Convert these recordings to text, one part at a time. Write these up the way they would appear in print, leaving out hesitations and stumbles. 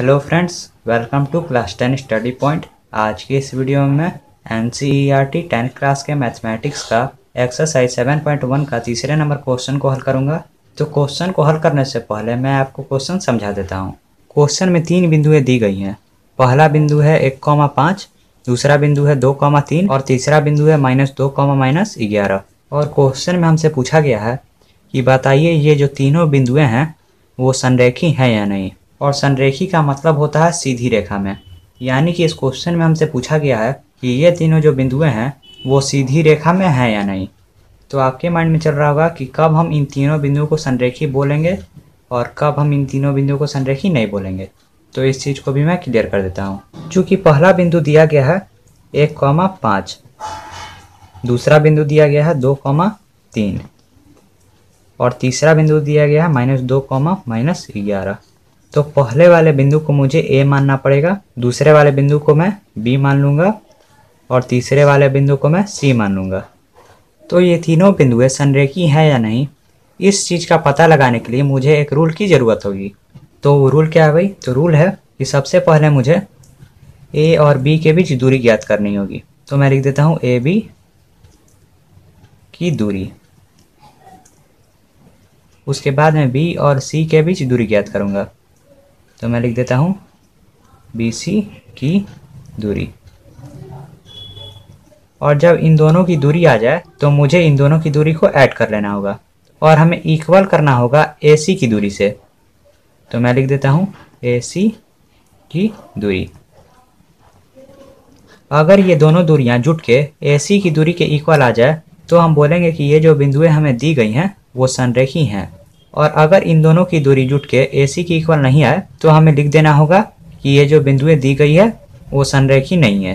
Hello friends, welcome to class 10 study point. आज की इस वीडियो में मैं NCERT 10th क्लास के मैथमेटिक्स का एक्सरसाइज 7.1 का तीसरे नंबर क्वेश्चन को हल करूंगा। तो क्वेश्चन को हल करने से पहले मैं आपको क्वेश्चन समझा देता हूं। क्वेश्चन में 3 बिंदुएं दी गई हैं। पहला बिंदु है 1,5, दूसरा बिंदु है 2,3 और तीसरा बिंदु है -2, और क्वेश्चन में हमसे पूछा गया है कि बताइए ये जो तीनों बिंदुएं हैं वो संरेखी हैं या नहीं। और संरेखी का मतलब होता है सीधी रेखा में, यानी कि इस क्वेश्चन में हमसे पूछा गया है कि ये तीनों जो बिंदुएं हैं वो सीधी रेखा में हैं या नहीं। तो आपके माइंड में चल रहा होगा कि कब हम इन तीनों बिंदुओं को संरेखी बोलेंगे और कब हम इन तीनों बिंदुओं को संरेखी नहीं बोलेंगे। तो इस चीज़ को भी मैं क्लियर कर देता हूँ। चूँकि पहला बिंदु दिया गया है 1,5, दूसरा बिंदु दिया गया है 2,3 और तीसरा बिंदु दिया गया है -2, तो पहले वाले बिंदु को मुझे A मानना पड़ेगा, दूसरे वाले बिंदु को मैं B मान लूँगा और तीसरे वाले बिंदु को मैं C मान लूँगा। तो ये तीनों बिंदुएं संरेखी हैं या नहीं, इस चीज़ का पता लगाने के लिए मुझे एक रूल की ज़रूरत होगी। तो वो रूल क्या है भाई? तो रूल है कि सबसे पहले मुझे A और B के बीच दूरी ज्ञात करनी होगी। तो मैं लिख देता हूँ AB की दूरी। उसके बाद मैं B और C के बीच दूरी ज्ञात करूँगा। तो मैं लिख देता हूँ BC की दूरी। और जब इन दोनों की दूरी आ जाए तो मुझे इन दोनों की दूरी को ऐड कर लेना होगा और हमें इक्वल करना होगा AC की दूरी से। तो मैं लिख देता हूँ AC की दूरी। अगर ये दोनों दूरियां जुट के AC की दूरी के इक्वल आ जाए तो हम बोलेंगे कि ये जो बिंदुएं हमें दी गई हैं वो संरेखी हैं। और अगर इन दोनों की दूरी जुट के AC की इक्वल नहीं आए तो हमें लिख देना होगा कि ये जो बिंदुएं दी गई है वो संरेखी नहीं है।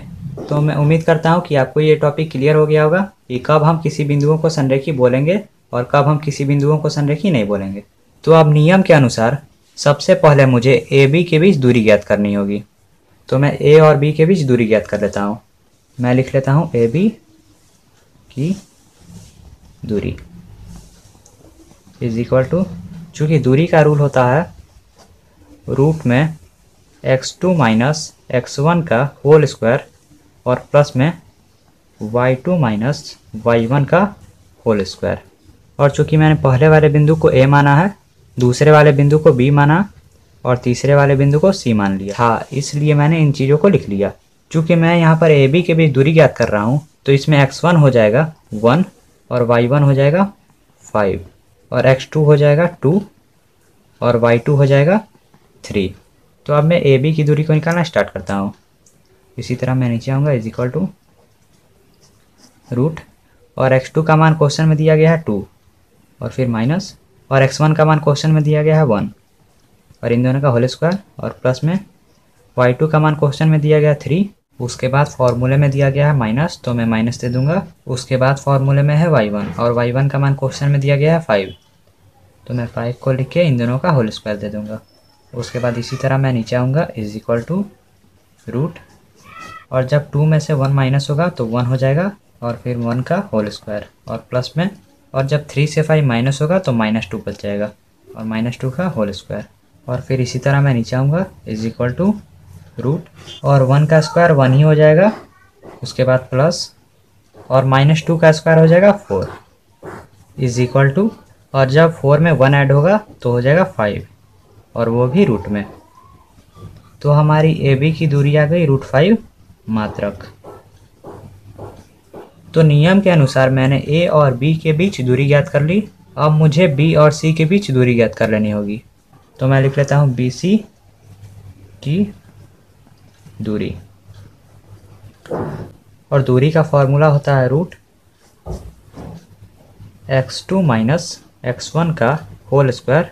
तो मैं उम्मीद करता हूँ कि आपको ये टॉपिक क्लियर हो गया होगा कि कब हम किसी बिंदुओं को संरेखी बोलेंगे और कब हम किसी बिंदुओं को संरेखी नहीं बोलेंगे। तो अब नियम के अनुसार सबसे पहले मुझे AB के बीच दूरी ज्ञात करनी होगी। तो मैं A और B के बीच दूरी ज्ञात कर लेता हूँ। मैं लिख लेता हूँ AB की दूरी इज इक्वल टू, चूँकि दूरी का रूल होता है रूट में x2 माइनस x1 का होल स्क्वायर और प्लस में y2 माइनस y1 का होल स्क्वायर। और चूँकि मैंने पहले वाले बिंदु को A माना है, दूसरे वाले बिंदु को B माना और तीसरे वाले बिंदु को C मान लिया था, इसलिए मैंने इन चीज़ों को लिख लिया। चूँकि मैं यहाँ पर AB के बीच दूरी ज्ञात कर रहा हूँ तो इसमें x1 हो जाएगा 1 और y1 हो जाएगा 5 और x2 हो जाएगा 2 और y2 हो जाएगा 3। तो अब मैं AB की दूरी को निकालना स्टार्ट करता हूँ। इसी तरह मैं नीचे आऊँगा इज इक्वल टू रूट, और x2 का मान क्वेश्चन में दिया गया है 2 और फिर माइनस, और x1 का मान क्वेश्चन में दिया गया है 1 और इन दोनों का होल स्क्वायर और प्लस में y2 का मान क्वेश्चन में दिया गया है 3। उसके बाद फॉर्मूले में दिया गया है माइनस, तो मैं माइनस दे दूंगा। उसके बाद फॉर्मूले में है y1 और y1 का मान क्वेश्चन में दिया गया है 5, तो मैं 5 को लिख के इन दोनों का होल स्क्वायर दे दूंगा। उसके बाद इसी तरह मैं नीचे आऊँगा इज इक्वल टू रूट, और जब 2 में से 1 माइनस होगा तो 1 हो जाएगा और फिर 1 का होल स्क्वायर और प्लस में, और जब 3 से 5 माइनस होगा तो -2 बच जाएगा और -2 का होल स्क्वायर। और फिर इसी तरह मैं नीचे आऊँगा इज इक्वल टू रूट, और 1 का स्क्वायर 1 ही हो जाएगा, उसके बाद प्लस, और -2 का स्क्वायर हो जाएगा 4 इज इक्वल टू, और जब 4 में 1 ऐड होगा तो हो जाएगा 5 और वो भी रूट में। तो हमारी AB की दूरी आ गई √5 मात्रक। तो नियम के अनुसार मैंने A और B के बीच दूरी ज्ञात कर ली। अब मुझे B और C के बीच दूरी ज्ञात कर लेनी होगी। तो मैं लिख लेता हूँ BC की दूरी, और दूरी का फॉर्मूला होता है रूट x2 माइनस x1 का होल स्क्वायर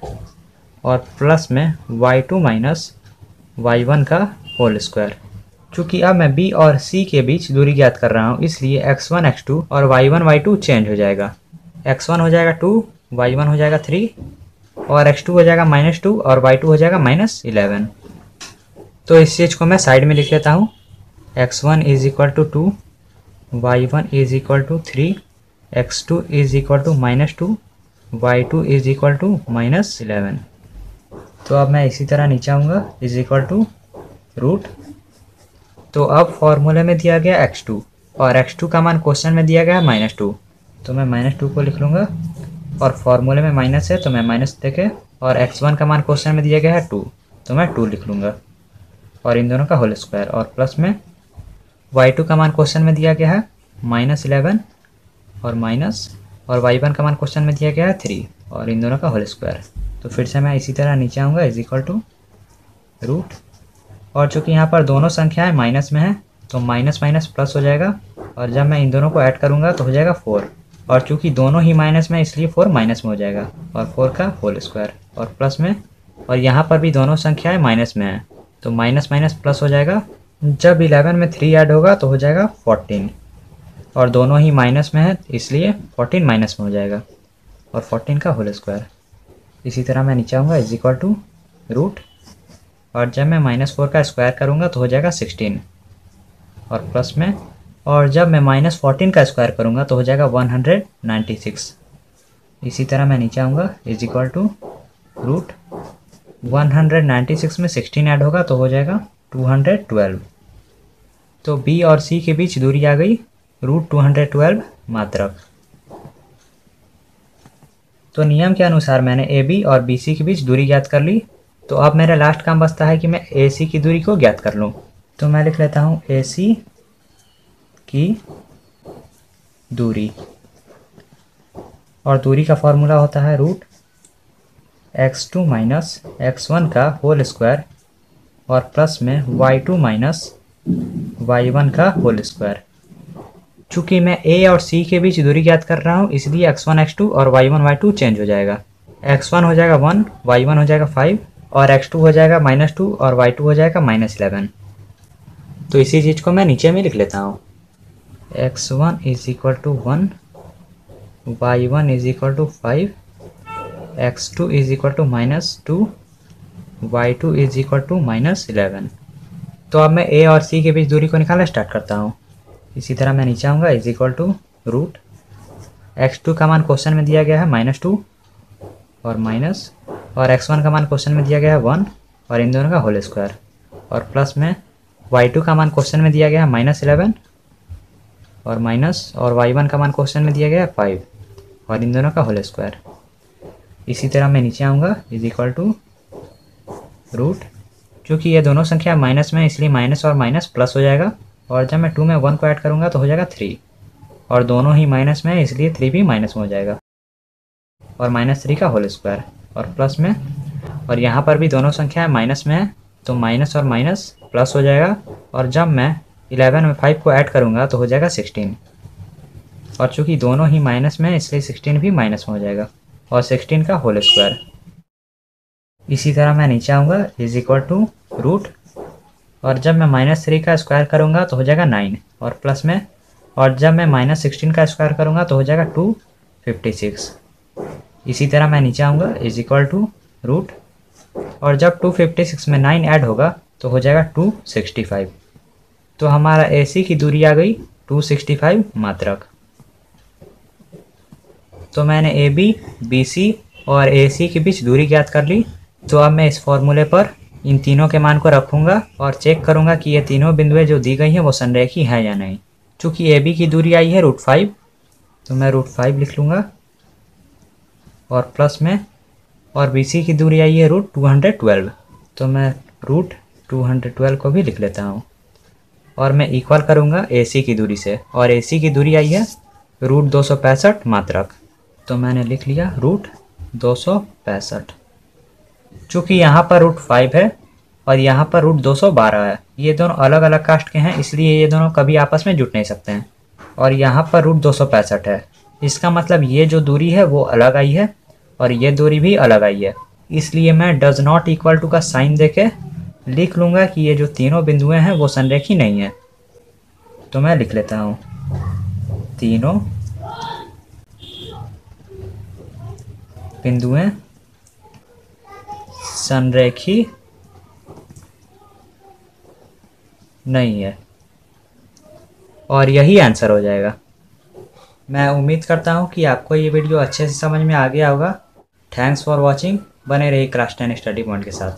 और प्लस में y2 माइनस y1 का होल स्क्वायर। चूँकि अब मैं B और C के बीच दूरी ज्ञात कर रहा हूँ इसलिए x1 x2 और y1 y2 चेंज हो जाएगा। x1 हो जाएगा 2, y1 हो जाएगा 3 और x2 हो जाएगा -2 और y2 हो जाएगा -11। तो इस चीज़ को मैं साइड में लिख लेता हूँ। x1 is equal to 2, y1 is equal to 3, x2 is equal to -2, y2 is equal to -11। तो अब मैं इसी तरह नीचे आऊँगा इज इक्वल टू रूट। तो अब फॉर्मूले में दिया गया x2 और x2 का मान क्वेश्चन में दिया गया है -2, तो मैं -2 को लिख लूँगा और फॉर्मूले में माइनस है तो मैं माइनस देके, और x1 का मान क्वेश्चन में दिया गया है 2, तो मैं 2 लिख लूँगा और इन दोनों का होल स्क्वायर, और प्लस में y2 का मान क्वेश्चन में दिया गया है -11 और माइनस, और y1 का मान क्वेश्चन में दिया गया है 3 और इन दोनों का होल स्क्वायर। तो फिर से मैं इसी तरह नीचे आऊँगा इज इक्वल टू रूट, और चूँकि यहाँ पर दोनों संख्याएं माइनस में हैं तो माइनस माइनस प्लस हो जाएगा, और जब मैं इन दोनों को ऐड करूँगा तो हो जाएगा 4, और चूँकि दोनों ही माइनस में इसलिए 4 माइनस में हो जाएगा, और 4 का होल स्क्वायर और प्लस में, और यहाँ पर भी दोनों संख्याएं माइनस में हैं तो माइनस माइनस प्लस हो जाएगा। जब 11 में 3 ऐड होगा तो हो जाएगा 14, और दोनों ही माइनस में है इसलिए 14 माइनस में हो जाएगा, और 14 का होल स्क्वायर। इसी तरह मैं नीचे आऊँगा इज इक्वल टू रूट, और जब मैं -4 का स्क्वायर करूँगा तो हो जाएगा 16 और प्लस में, और जब मैं -14 का स्क्वायर करूँगा तो हो जाएगा 196। इसी तरह मैं नीचे आऊँगा इज इक्वल टू रूट 196 में 16 ऐड होगा तो हो जाएगा 212। तो बी और सी के बीच दूरी आ गई √212 मात्रक। तो नियम के अनुसार मैंने ए बी और बी सी के बीच दूरी ज्ञात कर ली। तो अब मेरा लास्ट काम बचता है कि मैं ए सी की दूरी को ज्ञात कर लूँ। तो मैं लिख लेता हूँ ए सी की दूरी, और दूरी का फॉर्मूला होता है √x2 माइनस x1 का होल स्क्वायर और प्लस में y2 माइनस y1 का होल स्क्वायर। चूँकि मैं a और c के बीच दूरी ज्ञात कर रहा हूँ इसलिए x1 x2 और y1 y2 चेंज हो जाएगा। x1 हो जाएगा 1, y1 हो जाएगा 5 और x2 हो जाएगा -2 और y2 हो जाएगा -11। तो इसी चीज़ को मैं नीचे में लिख लेता हूँ। x1 is equal to 1, y1 is equal to 5, x2 is equal to -2, y2 is equal to -11। तो अब मैं a और c के बीच दूरी को निकालना स्टार्ट करता हूँ। इसी तरह मैं नीचे आऊँगा is equal to root x2 का मान क्वेश्चन में दिया गया है -2 और माइनस, और x1 का मान क्वेश्चन में दिया गया है 1 और इन दोनों का होल स्क्वायर, और प्लस में y2 का मान क्वेश्चन में दिया गया है -11 और माइनस, और y1 का मान क्वेश्चन में दिया गया है 5 और इन दोनों का होल स्क्वायर। इसी तरह मैं नीचे आऊँगा इज इक्वल टू रूट, क्योंकि ये दोनों संख्या माइनस में इसलिए माइनस और माइनस प्लस हो जाएगा, और जब मैं 2 में 1 को ऐड करूँगा तो हो जाएगा 3, और दोनों ही माइनस में इसलिए 3 भी माइनस में हो जाएगा, और -3 का होल स्क्वायर और प्लस में, और यहाँ पर भी दोनों संख्याएं माइनस में है तो माइनस और माइनस प्लस हो जाएगा, और जब मैं 11 में 5 को ऐड करूँगा तो हो जाएगा 16, और चूँकि दोनों ही माइनस में है इसलिए 16 भी माइनस में हो जाएगा, और 16 का होल स्क्वायर। इसी तरह मैं नीचे आऊँगा इज इक्वल टू रूट, और जब मैं -3 का स्क्वायर करूँगा तो हो जाएगा 9 और प्लस में, और जब मैं -16 का स्क्वायर करूँगा तो हो जाएगा 256। इसी तरह मैं नीचे आऊँगा इज इक्वल टू रूट, और जब 256 में 9 ऐड होगा तो हो जाएगा 265। तो हमारा ए सी की दूरी आ गई 265 मात्रक। तो मैंने ए बी, बी सी और ए सी के बीच दूरी ज्ञात कर ली। तो अब मैं इस फॉर्मूले पर इन तीनों के मान को रखूँगा और चेक करूँगा कि ये तीनों बिंदुएं जो दी गई हैं वो संरेखी हैं या नहीं। चूँकि ए बी की दूरी आई है √5, तो मैं √5 लिख लूँगा और प्लस में, और बी सी की दूरी आई है √212, तो मैं √212 को भी लिख लेता हूँ, और मैं इक्वल करूँगा ए सी की दूरी से, और ए सी की दूरी आई है √265 मात्रक, तो मैंने लिख लिया √265। चूँकि यहाँ पर √5 है और यहाँ पर √212 है, ये दोनों अलग अलग कास्ट के हैं इसलिए ये दोनों कभी आपस में जुट नहीं सकते हैं, और यहाँ पर √265 है, इसका मतलब ये जो दूरी है वो अलग आई है और ये दूरी भी अलग आई है, इसलिए मैं डज नॉट इक्वल टू का साइन देके लिख लूँगा कि ये जो तीनों बिंदुएं हैं वो संरेखी नहीं है। तो मैं लिख लेता हूँ तीनों बिंदुएं संरेखी नहीं है, और यही आंसर हो जाएगा। मैं उम्मीद करता हूँ कि आपको ये वीडियो अच्छे से समझ में आ गया होगा। Thanks for watching. बने रहिए क्लास 10 स्टडी पॉइंट के साथ।